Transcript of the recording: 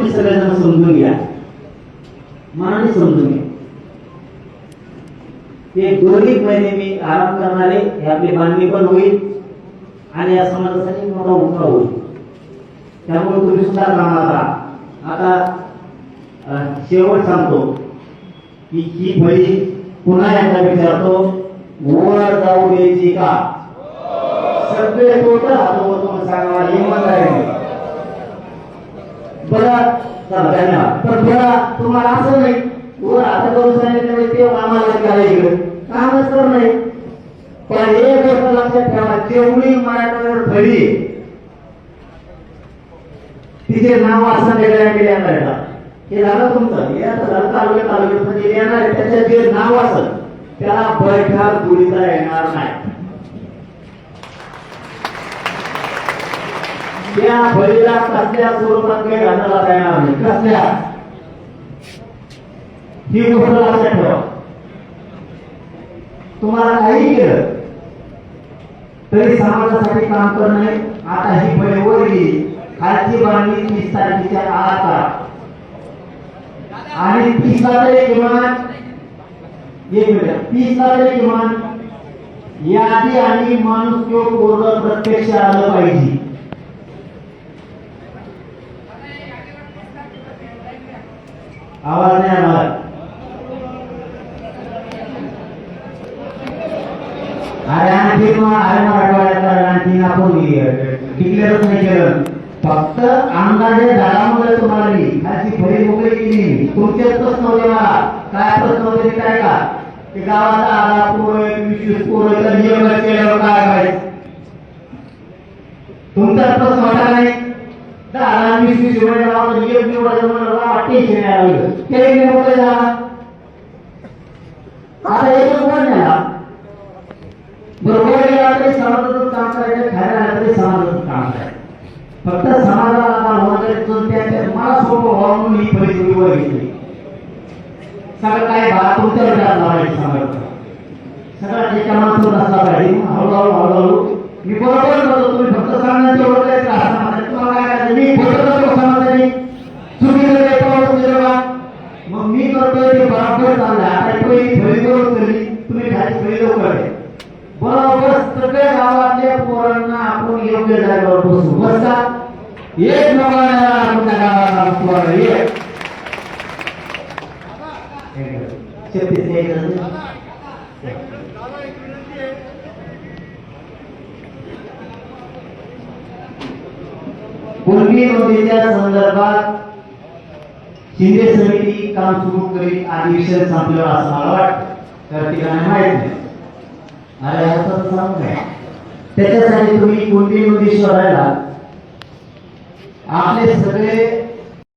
मनाने सगळेजण समजून घ्या, मनाने समजून घ्या. ते 2 महिने मी आराम करणार आहे, हे आपली बांधणी पण होईल आणि या समाजासाठी मोठा उपकार होईल. त्यामुळे तुम्ही सुद्धा कामात राहा. आता शेवट सांगतो की ही फळी पुन्हा एकदा विचारतो, वर जाऊ द्यायची का? सगळे टोटल हातवर तुम्ही सांगा, इमानदारीने. बरं चला, धन्यवाद. पण बरं तुम्हाला असं नाही वर हात करून सांगितलं ते आम्हाला करायचं कामच कर नाही. पण एक गोष्ट लक्षात ठेवा, जेवढी मराठवाड्यावर फळी तिचे नाव असं वेगळ्या वेगळ्या येतात. हे झालं तुमचं, हे आता झालं तालुक्यात म्हणजे येणार त्याच्या जे नाव असेल त्याला बैठक बोलता येणार नाही. त्या फळीला कसल्या स्वरूपात काही घालण्याला येणार नाही. कसल्या, ही गोष्ट लक्षात ठेवा. तुम्हाला काही केलं तरी समाजासाठी काम करणे. आता ही फळी वर गेली, खालची बांधणी 30 तारखेच्या आत करा आणि 30 तारखेला किमान 30 तारखेला किमान यादी आणि माणूस पूर्ण प्रत्यक्ष आलं पाहिजे. आवाज नाही आला. अरे आणखी आणखी आपण डिक्लेअरच नाही केलं. फक्त अंदाजे झाडामुळे तुम्हाला खालची फळी मोकळी केली. तुमचेच प्रश्न होते, मला काय प्रश्न होते काय का की गावाचा आला पोरं 20 पोरं तर नियम केल्यावर काय करायचं? तुमचा प्रश्न होता नाही. 10-20 गावाला नियम निवडायचं म्हणलं टेन्शन आलं, ते मोकळे झाला. आता एक कोण झाला बरोबर गेला तरी समाजाचं काम करायचं, खायला आलं तरी समाजाचं काम करायचं. फक्त समाजाला मला सोपं व्हावं म्हणून ही परिस्थिती वर घेतली. सगळं काय भाग तुमच्या विचारात लावायचं सांगायचं, सगळं जे कामातून असला पाहिजे. हळूहळू मी बरोबर करतो, तुम्ही फक्त सांगण्याची ओळखायचं तुम्हाला काय करायचं. मी फोटो करतो समाजाने चुकीचं का मग मी करतोय ते बरोबर चाललंय. आता फळी बरोबर केली, तुम्ही खाली फळी लवकर बरोबर सगळ्या गावातल्या पोरांना आपण योग्य जागेवर बसू. बसता एक नंबर आपल्या गावाला पोरं एक कुणबी नोंदीच्या संदर्भात शिंदे समिती काम सुरू करील. अधिवेशन संपल्यावर असं मला वाटतं, तर ठिकाणी माहित नाही. अरे असं सांग काय, त्याच्यासाठी तुम्ही कुणबी नोंदी शोधायला आपले सगळे